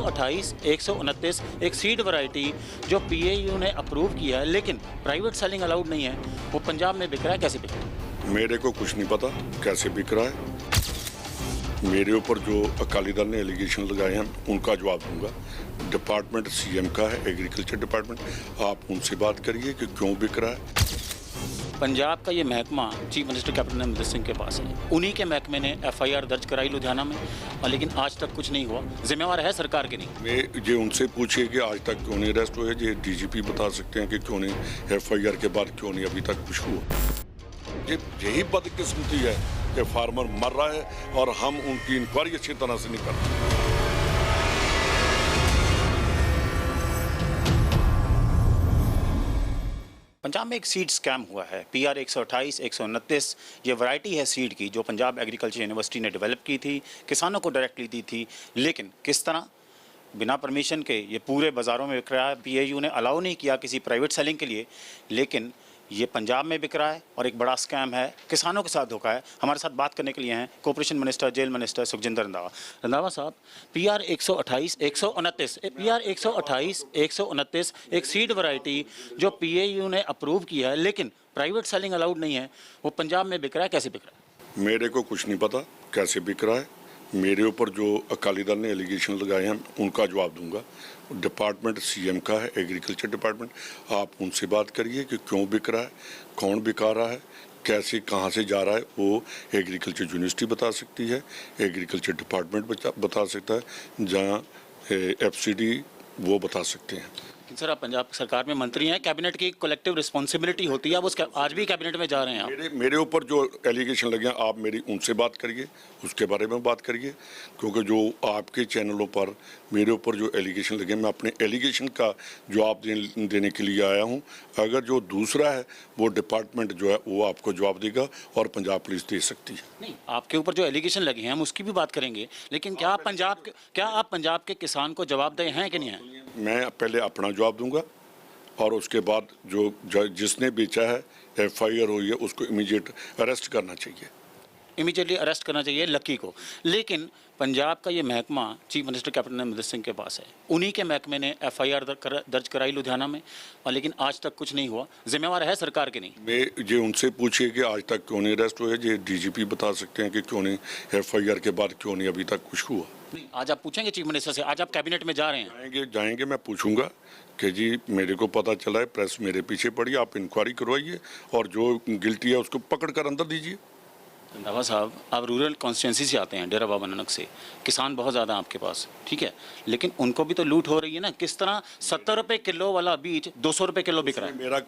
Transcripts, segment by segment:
128, 129 एक seed variety जो PAU ने अप्रूव किया है, लेकिन प्राइवेट सेलिंग अलाउड नहीं है, वो पंजाब में बिक रहा है। कैसे बिक रहा है? मेरे को कुछ नहीं पता कैसे बिक रहा है। मेरे ऊपर जो अकाली दल ने एलिगेशन लगाए हैं उनका जवाब दूंगा। डिपार्टमेंट सीएम का है, एग्रीकल्चर डिपार्टमेंट, आप उनसे बात करिए कि क्यों बिक रहा है। पंजाब का ये महकमा chief minister captain Amarinder Singh के पास है। उन्हीं के महकमे ने एफआईआर दर्ज कराई लुधियाना में, और लेकिन आज तक कुछ नहीं हुआ। जिम्मेवार है सरकार की नहीं। मैं ये उनसे पूछिए कि आज तक क्यों नहीं अरेस्ट हुए। ये डीजीपी बता सकते हैं कि क्यों नहीं एफआईआर के बाद क्यों नहीं अभी तक कुछ हुआ। यही बदकिस्मती है कि फार्मर मर रहा है और हम उनकी इंक्वायरी अच्छी तरह से नहीं कर रहे। पंजाब में एक सीड स्कैम हुआ है। पीआर 128, 129 ये वैरायटी है सीड की जो पंजाब एग्रीकल्चर यूनिवर्सिटी ने डेवलप की थी, किसानों को डायरेक्टली दी थी, लेकिन किस तरह बिना परमिशन के ये पूरे बाज़ारों में बिक रहा है। पीएयू ने अलाउ नहीं किया किसी प्राइवेट सेलिंग के लिए, लेकिन ये पंजाब में बिक रहा है और एक बड़ा स्कैम है, किसानों के साथ धोखा है। हमारे साथ बात करने के लिए हैं cooperation minister, jail minister Sukhjinder Randhawa. Randhawa साहब, पीआर 128, 129 पीआर 128, 129 एक सीड वैरायटी जो पीएयू ने अप्रूव किया है, लेकिन प्राइवेट सेलिंग अलाउड नहीं है, वो पंजाब में बिक रहा है। कैसे बिक रहा है? मेरे को कुछ नहीं पता कैसे बिक रहा है। मेरे ऊपर जो अकाली दल ने एलिगेशन लगाए हैं उनका जवाब दूंगा। डिपार्टमेंट सीएम का है, एग्रीकल्चर डिपार्टमेंट, आप उनसे बात करिए कि क्यों बिक रहा है, कौन बिका रहा है, कैसे कहाँ से जा रहा है। वो एग्रीकल्चर यूनिवर्सिटी बता सकती है, एग्रीकल्चर डिपार्टमेंट बता सकता है, जहाँ एफसीडी वो बता सकते हैं। सर, आप पंजाब सरकार में मंत्री हैं, कैबिनेट की कलेक्टिव रिस्पॉन्सिबिलिटी होती है, आप उसके आज भी कैबिनेट में जा रहे हैं। आप मेरे ऊपर जो एलिगेशन लगे हैं आप मेरी उनसे बात करिए, उसके बारे में बात करिए, क्योंकि जो आपके चैनलों पर मेरे ऊपर जो एलिगेशन लगे मैं अपने एलिगेशन का जवाब देने के लिए आया हूं। अगर जो दूसरा है वो डिपार्टमेंट जो है वो आपको जवाब देगा और पंजाब पुलिस दे सकती है। नहीं, आपके ऊपर जो एलिगेशन लगे हैं हम उसकी भी बात करेंगे, लेकिन क्या आप पंजाब के किसान को जवाबदेह हैं कि नहीं हैं? मैं पहले अपना जवाब दूंगा और उसके बाद जो जिसने बेचा है एफआईआर हुई है उसको इमीडिएट अरेस्ट करना चाहिए। इमीडिएटली अरेस्ट करना चाहिए लक्की को। लेकिन पंजाब का ये महकमा chief minister captain Amarinder Singh के पास है। उन्हीं के महकमे ने एफआईआर दर्ज कराई लुधियाना में, और लेकिन आज तक कुछ नहीं हुआ। जिम्मेवार है सरकार की नहीं। मैं ये उनसे पूछिए कि आज तक क्यों नहीं अरेस्ट हुए। ये डीजीपी बता सकते हैं कि क्यों नहीं एफआईआर के बाद क्यों नहीं अभी तक कुछ हुआ। नहीं, आज आप पूछेंगे चीफ मिनिस्टर से? आज आप कैबिनेट में जा रहे हैं? जाएंगे मैं पूछूंगा कि जी मेरे को पता चला है, प्रेस मेरे पीछे पड़ी, आप इंक्वायरी करवाइए और जो गिल्टी है उसको पकड़ कर अंदर दीजिए। रंधावा साहब, आप रूरल कॉन्स्टिट्यूंसी से आते हैं, डेरा बाबा नानक से। किसान बहुत ज़्यादा हैं आपके पास, ठीक है, लेकिन उनको भी तो लूट हो रही है ना। किस तरह 70 रुपये किलो वाला बीज 200 रुपये किलो बिक रहा है?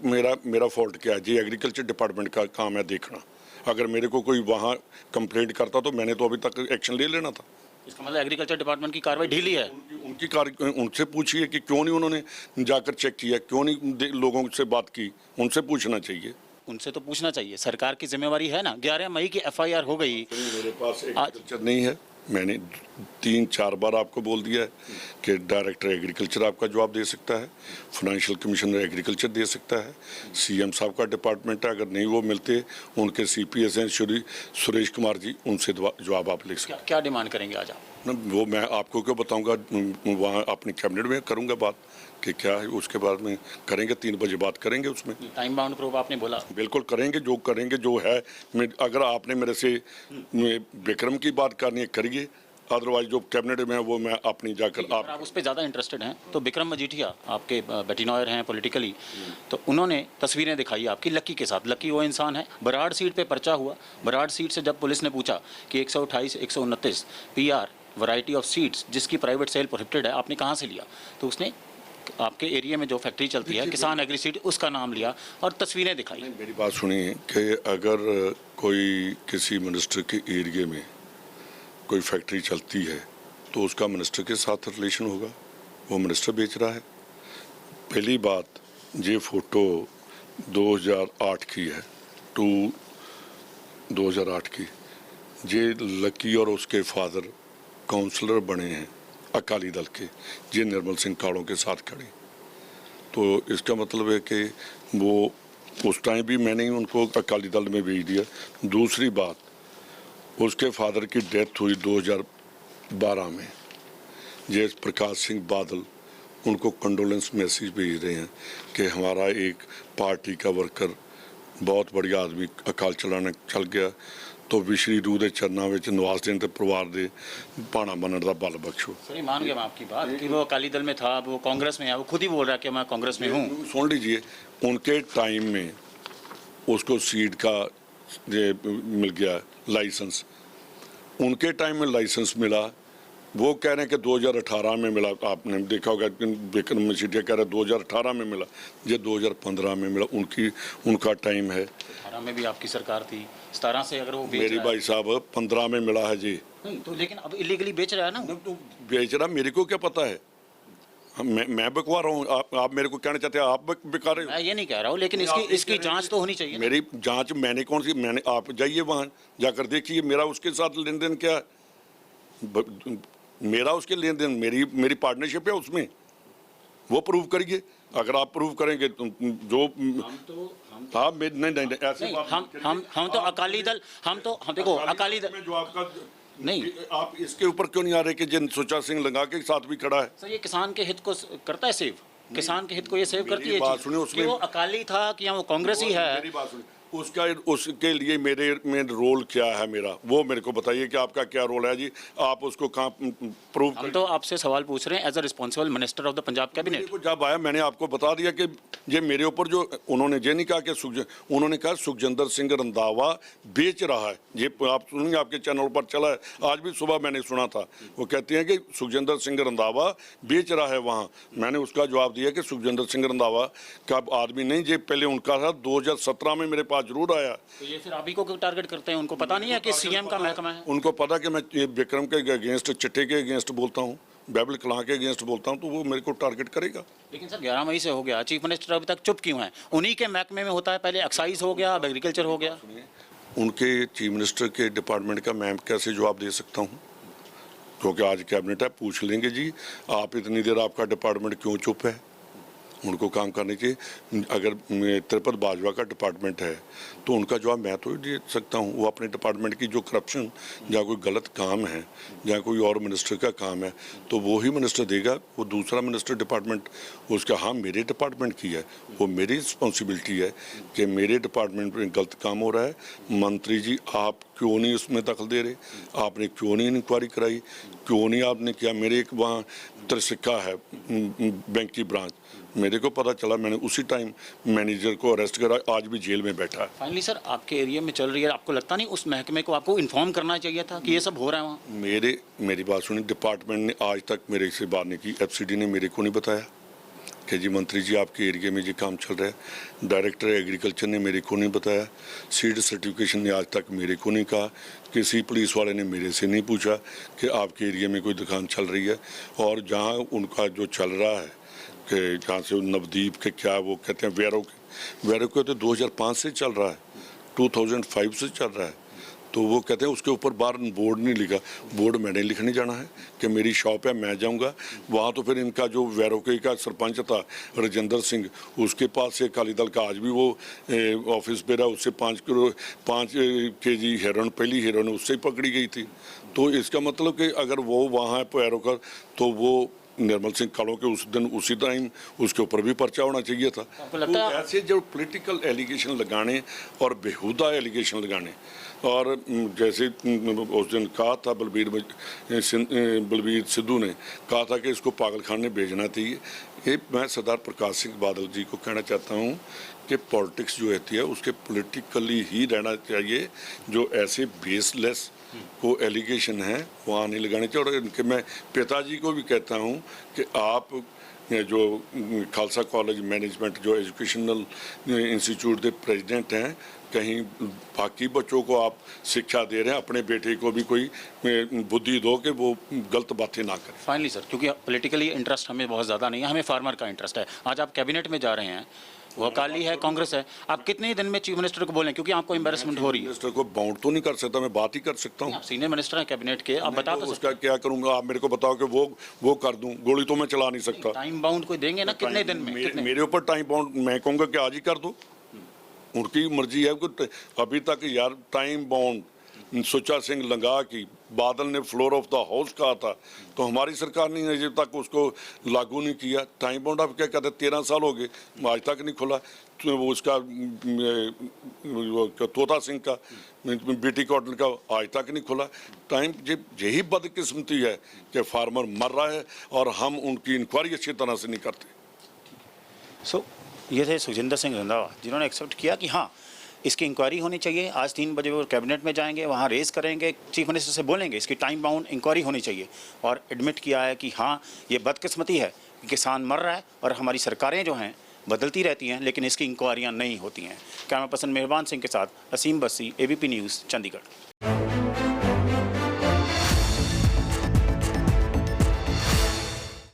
मेरा फॉल्ट क्या है जी? एग्रीकल्चर डिपार्टमेंट का काम है देखना। अगर मेरे को कोई वहाँ कंप्लेंट करता तो मैंने तो अभी तक एक्शन ले लेना था। इसका मतलब एग्रीकल्चर डिपार्टमेंट की कार्रवाई ढीली है। उनसे पूछिए कि क्यों नहीं उन्होंने जाकर चेक किया, क्यों नहीं लोगों से बात की, उनसे पूछना चाहिए। उनसे तो पूछना चाहिए, सरकार की जिम्मेवारी है ना। 11 मई की एफआईआर हो गई। मेरे पास एग्रीकल्चर नहीं है। मैंने 3-4 बार आपको बोल दिया है कि डायरेक्टर एग्रीकल्चर आपका जवाब दे सकता है, फाइनेंशियल कमिश्नर एग्रीकल्चर दे सकता है, सीएम साहब का डिपार्टमेंट है। अगर नहीं वो मिलते, उनके सीपीएस हैं सुरेश कुमार जी, उनसे जवाब आप ले सकते। क्या डिमांड करेंगे आज आप? वो मैं आपको क्यों बताऊंगा, वहाँ अपने कैबिनेट में करूंगा बात कि क्या है, उसके बाद में करेंगे। 3 बजे बात करेंगे। उसमें टाइम बाउंड प्रूफ आपने बोला। बिल्कुल करेंगे जो है। अगर आपने मेरे से विक्रम की बात करनी है करिए, अदरवाइज जो कैबिनेट में है वो मैं अपनी जाकर आप उस पर ज़्यादा इंटरेस्टेड हैं तो विक्रम मजीठिया आपके बेटिनॉयर हैं पॉलिटिकली, तो उन्होंने तस्वीरें दिखाई आपकी लक्की के साथ। लक्की वो इंसान है, बराड़ सीट पे पर्चा हुआ। बराड़ सीट से जब पुलिस ने पूछा कि 128, 129 पीआर वैरायटी ऑफ सीड्स जिसकी प्राइवेट सेल प्रोहिबिटेड है, आपने कहाँ से लिया, तो उसने आपके एरिया में जो फैक्ट्री चलती है किसान एग्री सीड, उसका नाम लिया और तस्वीरें दिखाई। मेरी बात सुनिए कि अगर कोई किसी मिनिस्टर के एरिया में कोई फैक्ट्री चलती है तो उसका मिनिस्टर के साथ रिलेशन होगा, वो मिनिस्टर बेच रहा है। पहली बात, ये फ़ोटो 2008 की है, 2008 की। ये लकी और उसके फादर काउंसलर बने हैं अकाली दल के, ये निर्मल सिंह काड़ों के साथ खड़े। तो इसका मतलब है कि वो उस टाइम भी मैंने ही उनको अकाली दल में भेज दिया। दूसरी बात, उसके फादर की डेथ हुई 2012 में। जय प्रकाश सिंह बादल उनको कंडोलेंस मैसेज भेज रहे हैं कि हमारा एक पार्टी का वर्कर बहुत बढ़िया आदमी अकाल चलाने चल गया, तो विश्री रूह के चरणों में निवास देने परिवार के भाणा बनने का बल बख्शो। सर ये मान गया मैं आपकी बात कि वो अकाली दल में था, अब वो कांग्रेस में है, वो खुद ही बोल रहा है कि मैं कांग्रेस में हूँ। सुन लीजिए, उनके टाइम में उसको सीड का ये मिल गया लाइसेंस, उनके टाइम में लाइसेंस मिला, वो कह रहे हैं कि 2018 में मिला। आपने देखा होगा विक्रम मसीठिया कह रहे हैं 2018 में मिला, ये 2015 में मिला। उनका टाइम है। 18 में भी आपकी सरकार थी, 17 से अगर वो बेच मेरी रहा भाई साहब 15 में मिला है जी। नहीं तो लेकिन अब इलीगली बेच रहा है ना। तो बेच रहा, मेरे को क्या पता है, मैं बिकवा रहा हूँ, आप मेरे को कहना चाहते हैं आप बिका रहे हो? मैं ये नहीं कह रहा हूँ, लेकिन इसकी जांच तो होनी चाहिए ना। मेरी जांच मैंने कौन सी, मैंने, आप जाइए वहाँ जाकर देखिए मेरा उसके साथ लेन देन क्या है, मेरा उसके लेन देन, मेरी पार्टनरशिप है उसमें, वो प्रूव करिए। अगर आप प्रूव करेंगे तो जो हाँ नहीं ऐसे हम तो अकाली दल, हम देखो अकाली दल में जो आपका नहीं, आप इसके ऊपर क्यों नहीं आ रहे कि जिन सुच्चा सिंह लंगा के साथ भी खड़ा है? सर ये किसान के हित को करता है सेव, किसान के हित को ये सेव करती है बात सुनिए, कि वो अकाली था कि वो कांग्रेस ही है। मेरी बात सुनिए, उसके लिए मेरे में रोल क्या है मेरा, वो मेरे को बताइए कि आपका क्या रोल है जी। आप उसको कहाँ प्रूव हम तो आपसे सवाल पूछ रहे हैं as a responsible minister of the Punjab cabinet. जब आया मैंने आपको बता दिया कि ये मेरे ऊपर जो उन्होंने ये नहीं कहा कि उन्होंने कहा सुखजिंदर सिंह रंधावा बेच रहा है। ये आप सुनिए, आपके चैनल पर चला है, आज भी सुबह मैंने सुना था। वो कहते हैं कि सुखजिंदर सिंह रंधावा बेच रहा है वहाँ। मैंने उसका जवाब दिया कि सुखजिंदर सिंह रंधावा का आदमी नहीं, ये पहले उनका था, 2017 में मेरे पास जरूर आया। तो ये फिर आप ही को टारगेट करते हैं, उनको पता नहीं है कि सीएम का महकमा है। उनको पता कि मैं ये विक्रम के अगेंस्ट, चिट्टे के अगेंस्ट बोलता हूँ, बाइबल कलां के अगेंस्ट बोलता हूँ, तो वो मेरे को टारगेट करेगा। लेकिन सर 11 मई से हो गया, चीफ मिनिस्टर अभी तक चुप क्यों है? उन्हीं के महकमे में होता है, पहले एक्साइज हो गया, अब एग्रीकल्चर हो गया। उनके चीफ मिनिस्टर के डिपार्टमेंट का मैं कैसे जवाब दे सकता हूँ, क्योंकि आज कैबिनेट है, पूछ लेंगे जी आप इतनी देर आपका डिपार्टमेंट क्यों चुप है। उनको काम करने चाहिए। अगर त्रिपद बाजवा का डिपार्टमेंट है तो उनका जवाब मैं तो दे सकता हूँ। वो अपने डिपार्टमेंट की जो करप्शन या कोई गलत काम है या कोई और मिनिस्टर का काम है तो वो ही मिनिस्टर देगा, वो दूसरा मिनिस्टर डिपार्टमेंट उसका। हाँ मेरे डिपार्टमेंट की है, वो मेरी रिस्पॉन्सिबिलिटी है कि मेरे डिपार्टमेंट में गलत काम हो रहा है। मंत्री जी आप क्यों नहीं उसमें दखल दे रहे, आपने क्यों नहीं इंक्वायरी कराई, क्यों नहीं आपने किया। मेरे एक वहाँ त्रिसिक्का है बैंक की ब्रांच, मेरे को पता चला, मैंने उसी टाइम मैनेजर को अरेस्ट करा, आज भी जेल में बैठा है। फाइनली सर आपके एरिया में चल रही है, आपको लगता नहीं उस महकमे को आपको इन्फॉर्म करना चाहिए था कि ये सब हो रहा है वहाँ? मेरी बात सुनी, डिपार्टमेंट ने आज तक मेरे से बात नहीं की, एफसीडी ने मेरे को नहीं बताया कि जी मंत्री जी आपके एरिया में ये काम चल रहा है। डायरेक्टर एग्रीकल्चर ने मेरे को नहीं बताया, सीड सर्टिफिकेशन ने आज तक मेरे को नहीं कहा, किसी पुलिस वाले ने मेरे से नहीं पूछा कि आपके एरिया में कोई दुकान चल रही है। और जहाँ उनका जो चल रहा है कि जहाँ से नवदीप के क्या वो कहते हैं वैरो के तो 2005 से चल रहा है, 2005 से चल रहा है, तो वो कहते हैं उसके ऊपर बाहर बोर्ड नहीं लिखा। बोर्ड मैंने लिखने जाना है कि मेरी शॉप है, मैं जाऊंगा वहाँ। तो फिर इनका जो वैरोके का सरपंच था राजेंद्र सिंह, उसके पास से अकाली दल का आज भी वो ऑफिस पे रहा, उससे 5 केजी हेरोइन, पहली हेरोइन उससे ही पकड़ी गई थी। तो इसका मतलब कि अगर वो वहाँ है वैरोका तो वो निर्मल सिंह कालो के उस दिन उसी टाइम उसके ऊपर भी पर्चा होना चाहिए था। तो ऐसे जो पॉलिटिकल एलिगेशन लगाने और बेहुदा एलिगेशन लगाने, और जैसे उस दिन कहा था बलबीर सिद्धू ने कहा था कि इसको पागल खाने भेजना चाहिए। ये मैं सरदार प्रकाश सिंह बादल जी को कहना चाहता हूँ कि पॉलिटिक्स जो होती है उसके पॉलिटिकली ही रहना चाहिए। जो ऐसे बेसलेस को एलिगेशन है वहाँ नहीं लगाने चाहिए। और इनके मैं पिताजी को भी कहता हूँ कि आप जो खालसा कॉलेज मैनेजमेंट जो एजुकेशनल इंस्टीट्यूट के प्रेसिडेंट हैं, कहीं बाकी बच्चों को आप शिक्षा दे रहे हैं, अपने बेटे को भी कोई बुद्धि दो कि वो गलत बातें ना करें। फाइनली सर, क्योंकि पॉलिटिकली इंटरेस्ट हमें बहुत ज़्यादा नहीं है, हमें फार्मर का इंटरेस्ट है। आज आप कैबिनेट में जा रहे हैं, वो अकाली है, कांग्रेस है, आप कितने दिन में चीफ मिनिस्टर को बोलें, क्योंकि आपको एम्बेरसमेंट हो रही है। मिनिस्टर को बाउंड तो नहीं कर सकता, मैं बात ही कर सकता हूँ। सीनियर मिनिस्टर हैं कैबिनेट के, आप बता दो उसका क्या करूँगा। आप मेरे को बताओ कि वो कर दूँ, गोली तो मैं चला नहीं सकता। टाइम बाउंड कोई देंगे ना, कितने दिन में? मेरे ऊपर टाइम बाउंड, मैं कहूँगा कि आज ही कर दो, उनकी मर्जी है। अभी तक यार टाइम बाउंड सुच्चा सिंह लंगा की बादल ने फ्लोर ऑफ द हाउस कहा था, तो हमारी सरकार ने अभी तक उसको लागू नहीं किया। टाइम बाउंड आप क्या कहते हैं, 13 साल हो गए, आज तक नहीं खुला। तो वो उसका तोता सिंह का, बीटी कॉटन का आज तक नहीं खुला। टाइम यही बदकिस्मती है कि फार्मर मर रहा है और हम उनकी इंक्वायरी अच्छी तरह से नहीं करते। सो ये थे सुखजिंदर सिंह रंधावा, जिन्होंने एक्सेप्ट किया कि हाँ इसकी इंक्वायरी होनी चाहिए। आज 3 बजे वो कैबिनेट में जाएंगे, वहाँ रेस करेंगे, चीफ मिनिस्टर से बोलेंगे इसकी टाइम बाउंड इंक्वायरी होनी चाहिए। और एडमिट किया है कि हाँ ये बदकिस्मती है कि किसान मर रहा है और हमारी सरकारें जो हैं बदलती रहती हैं, लेकिन इसकी इंक्वायरियाँ नहीं होती हैं। कैमरा पर्सन मेहरबान सिंह के साथ असीम बस्सी, ABP न्यूज़, चंडीगढ़।